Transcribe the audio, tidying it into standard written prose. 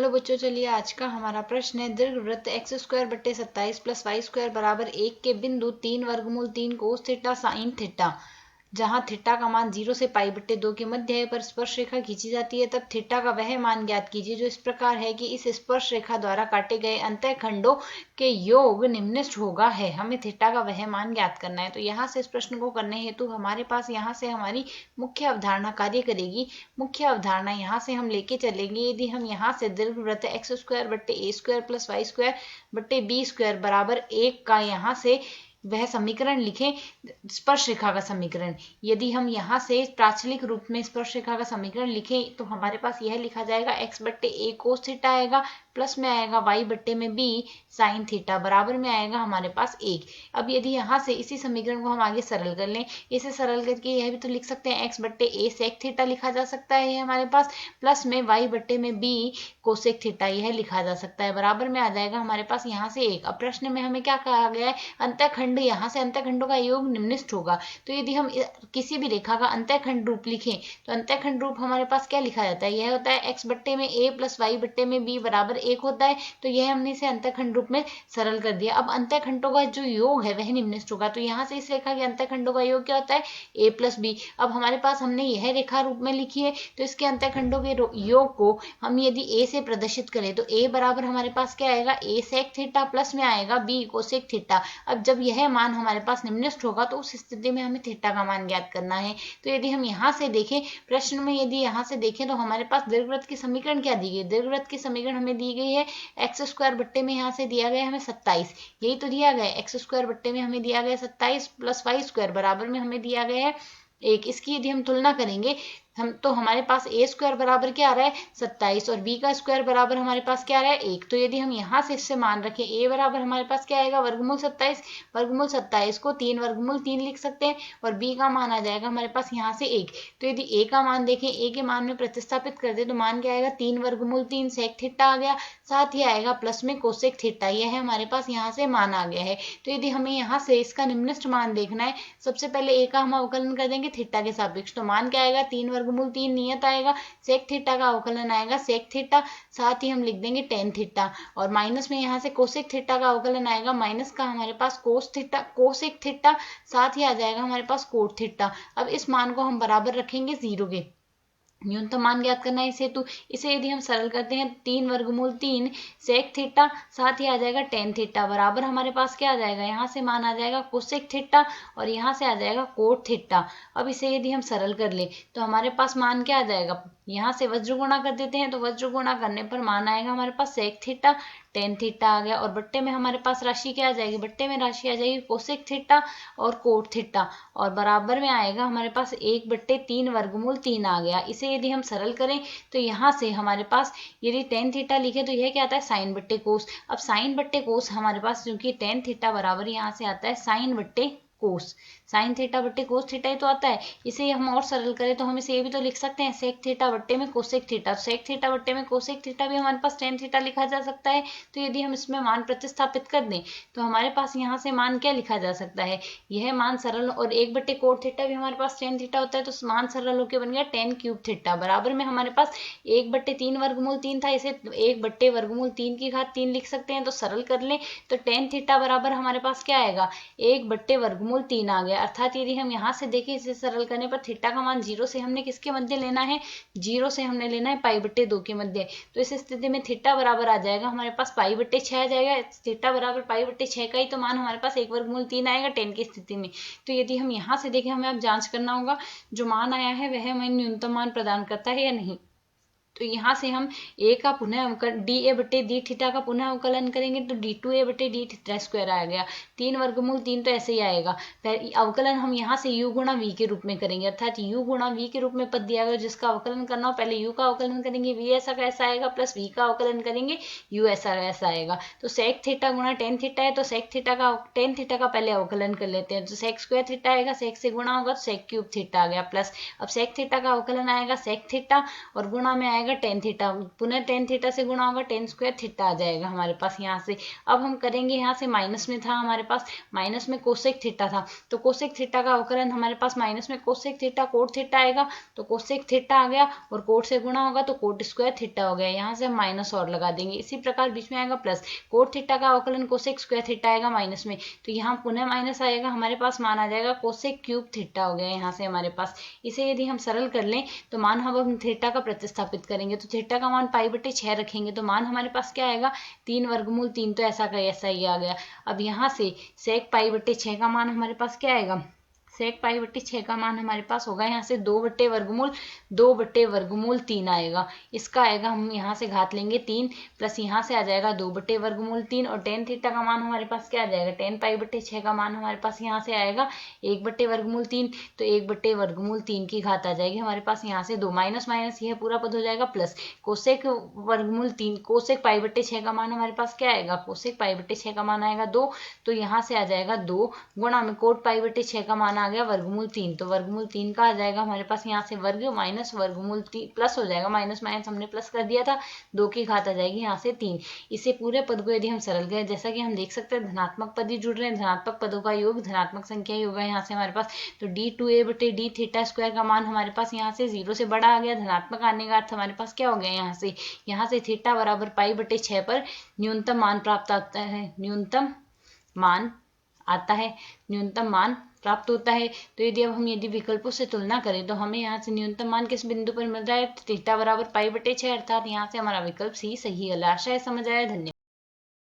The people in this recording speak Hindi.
हेलो बच्चों, चलिए आज का हमारा प्रश्न है दीर्घवृत्त एक्स स्क्वायर बट्टे 27 प्लस वाई स्क्वायर बराबर 1 के बिंदु 3 वर्गमूल 3 कोस थीटा साइन थीटा जहां थीटा का मान 0 से पाई बट्टे 2 के मध्य है पर स्पर्श रेखा खींची जाती है, तब थीटा का वह मान ज्ञात कीजिए जो इस प्रकार है कि इस स्पर्श रेखा द्वारा काटे गए अंतःखंडों के योग निम्नलिखित होगा है। हमें थीटा का वह मान ज्ञात करना है। तो यहाँ से इस प्रश्न को करने हेतु हमारे पास यहाँ से हमारी मुख्य अवधारणा कार्य करेगी। मुख्य अवधारणा यहाँ से हम लेके चलेंगे। यदि हम यहाँ से दीर्घवृत्त एक्स स्क्वायर बट्टे ए स्क्वायर प्लस वाई स्क्वायर बट्टे बी स्क्वायर बराबर 1 का यहाँ से वह समीकरण लिखें, स्पर्श रेखा का समीकरण। यदि हम यहाँ से प्राचलिक रूप में स्पर्श रेखा का समीकरण लिखें तो हमारे पास यह लिखा जाएगा x बट्टे ए कोस थीटा आएगा, प्लस में आएगा y बट्टे में b साइन थीटा बराबर में आएगा हमारे पास 1। अब यदि यहाँ से इसी समीकरण को हम आगे सरल कर लें, इसे सरल करके यह भी तो लिख सकते हैं x बट्टे ए सेक थीटा लिखा जा सकता है हमारे पास, प्लस में y बट्टे में b कोसेक थीटा यह लिखा जा सकता है, बराबर में आ जाएगा हमारे पास यहाँ से 1। अब प्रश्न में हमें क्या कहा गया है, अंतःखंड यहाँ से अंतःखंडों का योग निम्नलिखित होगा। तो यदि हम किसी भी रेखा का अंतःखंड रूप लिखें तो अंतःखंड रूप हमारे पास क्या लिखा जाता है, यह होता है x बट्टे में a प्लस वाई बट्टे में b बराबर 1 होता है। तो यह हमने इसे अंतःखंड रूप में सरल कर दिया। अब अंतःखंडों का जो योग है वह निम्नलिखित होगा। तो यहाँ से इस रेखा के अंतःखंडों का योग क्या होता है, a प्लस b। अब हमारे पास हमने यह रेखा रूप में लिखी है तो इसके अंतःखंडों के योग को हम यदि a से प्रदर्शित करें तो a बराबर हमारे पास क्या आएगा, a सेक थीटा प्लस में आएगा b कोसेक थीटा। अब जब यह मान हमारे पास निम्नलिखित होगा तो उस स्थिति में हमें थीटा का मान ज्ञात करना है। तो यदि हम यहाँ से देखें, प्रश्न में यदि यहाँ से देखें तो हमारे पास दीर्घवृत्त की समीकरण क्या दी गई, दीर्घवृत्त की समीकरण हमें दी गई है एक्स स्क्वायर बट्टे में यहाँ से दिया गया हमें 27, यही तो दिया गया है। एक्स स्क्वायर बट्टे में हमें दिया गया 27 प्लस वाई स्क्वायर बराबर में हमें दिया गया है 1। इसकी यदि हम तुलना करेंगे हम तो हमारे पास ए स्क्वायर बराबर क्या आ रहा है 27 और बी का स्क्वायर बराबर हमारे पास क्या आ रहा है 1। तो यदि हम यहाँ से इससे मान रखें ए बराबर हमारे पास क्या आएगा वर्गमूल 27, वर्गमूल 27 को 3 वर्गमूल 3 लिख सकते हैं और बी का मान आ जाएगा हमारे पास यहाँ से 1। तो यदि ए का मान देखें, ए के मान में प्रतिस्थापित कर दे तो मान क्या आएगा 3 वर्गमूल 3 सेक थीटा आ गया, साथ ही आएगा प्लस में कोसेक थीटा, यह है हमारे पास यहाँ से मान आ गया है। तो यदि हमें यहाँ से इसका निम्नलिखित मान देखना है, सबसे पहले ए का हम अवकलन कर देंगे थीटा के सापेक्ष। तो मान क्या आएगा 3 वर्गमूल 3 नियत आएगा, सेक थीटा का अवकलन आएगा सेक थीटा, साथ ही हम लिख देंगे टेन थीटा और माइनस में यहाँ से कोसेक थीटा का अवकलन आएगा माइनस का हमारे पास कोस थीटा कोसेक थीटा, साथ ही आ जाएगा हमारे पास कोट थीटा। अब इस मान को हम बराबर रखेंगे 0 के। न्यूनतम मान ज्ञात करना है इसे, तो इसे यदि हम सरल करते हैं 3 वर्गमूल 3 सेक थीटा, साथ ही आ जाएगा टेन थीटा बराबर हमारे पास क्या आ जाएगा, यहाँ से मान आ जाएगा कोसेक थीटा और यहाँ से आ जाएगा कोट थीटा। अब इसे यदि हम सरल कर ले तो हमारे पास मान क्या आ जाएगा, यहाँ से वज्र गुणा कर देते हैं तो वज्र गुणा करने पर मान आएगा हमारे पास सेक थीटा, टेन थीटा आ गया और बट्टे में हमारे पास राशि क्या आ जाएगी, बट्टे में राशि आ जाएगी कोसेक थीटा और कोट थीटा और बराबर में आएगा हमारे पास 1 बट्टे 3 वर्गमूल 3 आ गया। इसे यदि हम सरल करें तो यहाँ से हमारे पास यदि टेन थीटा लिखे तो यह क्या आता है साइन बट्टे कोस। अब साइन बट्टे कोस हमारे पास क्योंकि टेन थीटा बराबर यहाँ से आता है साइन बट्टे कोस, साइन थीटा बट्टे कोस थीटा ही तो आता है। इसे हम और सरल करें तो हम इसे ये भी तो लिख सकते हैं सेक थीटा बट्टे में कोसेक थीटा, सेक थीटा बट्टे में कोसेक थीटा भी हमारे पास टेन थीटा लिखा जा सकता है। तो यदि हम इसमें मान प्रतिस्थापित कर दें तो हमारे पास यहाँ से मान क्या लिखा जा सकता है, यह मान सरल और 1 बट्टे कोट थीटा भी हमारे पास टेन थीटा होता है, तो मान सरल होकर बन गया टेन क्यूब थीटा बराबर में हमारे पास 1 बट्टे 3 वर्गमूल 3 था, इसे 1 बट्टे वर्गमूल 3 की घात 3 लिख सकते हैं। तो सरल कर लें तो टेन थीटा बराबर हमारे पास क्या आएगा 1 बट्टे वर्गमूल 3 आ गया। अर्थात यदि हम यहाँ से देखें इसे सरल करने पर थीटा का मान 0 से हमने किसके मध्य लेना है, 0 से हमने लेना है पाई बट्टे 2 के मध्य। तो इस स्थिति में थीटा बराबर आ जाएगा हमारे पास पाई बट्टे 6 आ जाएगा। थीटा बराबर पाई बट्टे 6 का ही तो मान हमारे पास 1 वर्गमूल 3 आएगा टेन की स्थिति में। तो यदि हम यहाँ से देखें हमें अब जांच करना होगा जो मान आया है वह हमें न्यूनतम मान प्रदान करता है या नहीं। तो यहाँ से हम a का पुनः अवकलन डी ए बटे डी थीटा का पुनः अवकलन करेंगे तो d2a बटे डी थीटा स्क्वायर आ गया, 3 वर्गमूल 3 तो ऐसे ही आएगा। फिर अवकलन हम यहाँ से u गुणा v के रूप में करेंगे, अर्थात u गुणा v के रूप में पद दिया गया जिसका अवकलन करना हो, पहले u का अवकलन करेंगे v ऐसा कैसा आएगा प्लस v का अवकलन करेंगे u ऐसा कैसा आएगा। तो सेक थीटा गुणा टेन थीटा है तो सेक थीटा का टेन थीटा का पहले अवकलन कर लेते हैं। तो सेक स्क्वायर थीटा आएगा, सेक से गुणा होगा तो सेक क्यूब थीटा आ गया प्लस अब सेक थीटा का अवकलन आएगा सेक थीटा और गुणा में आएगा आएगा टेन थीटा, पुनः टेन थीटा से गुणा होगा टेन स्क्वायर थीटा आ जाएगा हमारे पास यहाँ से। अब हम करेंगे यहाँ से माइनस में था हमारे पास, माइनस में कोसेक थीटा था, तो कोसेक थीटा का अवकलन हमारे पास माइनस में कोसेक थीटा कोट थीटा आएगा, तो कोसेक थीटा आ गया और कोट से गुणा होगा तो कोट स्क्वायर थीटा हो गया। यहाँ से हम माइनस और लगा देंगे। इसी प्रकार बीच में आएगा प्लस, कोट थीटा का अवकलन कोसेक स्क्वायर थीटा आएगा माइनस में, तो यहाँ पुनः माइनस आएगा, हमारे पास मान आ जाएगा कोसेक क्यूब थीटा हो गया यहाँ से हमारे पास। इसे यदि हम सरल कर लें तो मान हम थीटा का प्रतिस्थापित करेंगे, तो थीटा का मान π/6 रखेंगे, तो मान हमारे पास क्या आएगा 3 वर्गमूल 3, तो ऐसा का ऐसा ही आ गया। अब यहाँ से सेक π/6 का मान हमारे पास क्या आएगा, सेक π/6 का मान हमारे पास होगा यहाँ से 2/3 आएगा। इसका आएगा, हम यहाँ से घात लेंगे 3 प्लस यहाँ से आ जाएगा 2/3 और टेन थीटा का मान हमारे पास क्या आ जाएगा, टेन π/6 का मान हमारे पास यहाँ से आएगा 1/3, तो 1/3 की घात आ जाएगी हमारे पास यहाँ से 2, माइनस माइनस यह पूरा पद हो जाएगा प्लस, कोसेक वर्गमूल 3, कोसेक π/6 का मान हमारे पास क्या आएगा, कोसेक π/6 का मान आएगा 2, तो यहाँ से आ जाएगा 2 गुणा में कोट π/6 का मान आ गया वर्गमूल 3, तो वर्गमूल 3 का आ जाएगा हमारे पास यहाँ से वर्ग माइनस वर्गमूल 3 प्लस हो जाएगा, माइनस माइनस हमने प्लस कर दिया था, 2 की घात आ जाएगी यहाँ से 3। इसे पूरे पद को यदि हम सरल करें, जैसा कि हम देख सकते हैं धनात्मक पद ही जुड़ रहे हैं, धनात्मक पदों का योग धनात्मक संख्या ही होगा यहाँ से हमारे पास, तो d2a/d थीटा स्क्वायर का मान हमारे पास यहाँ से 0 से बड़ा आ गया, धनात्मक आने का अर्थ हमारे पास क्या हो गया, यहाँ से थीटा बराबर π/6 पर न्यूनतम मान प्राप्त आता है, न्यूनतम मान प्राप्त होता है। तो यदि अब हम विकल्पों से तुलना करें तो हमें यहाँ से न्यूनतम मान किस बिंदु पर मिल रहा है, थीटा बराबर π/6, अर्थात यहाँ से हमारा विकल्प सी सही है। आशा है समझ आया। धन्यवाद।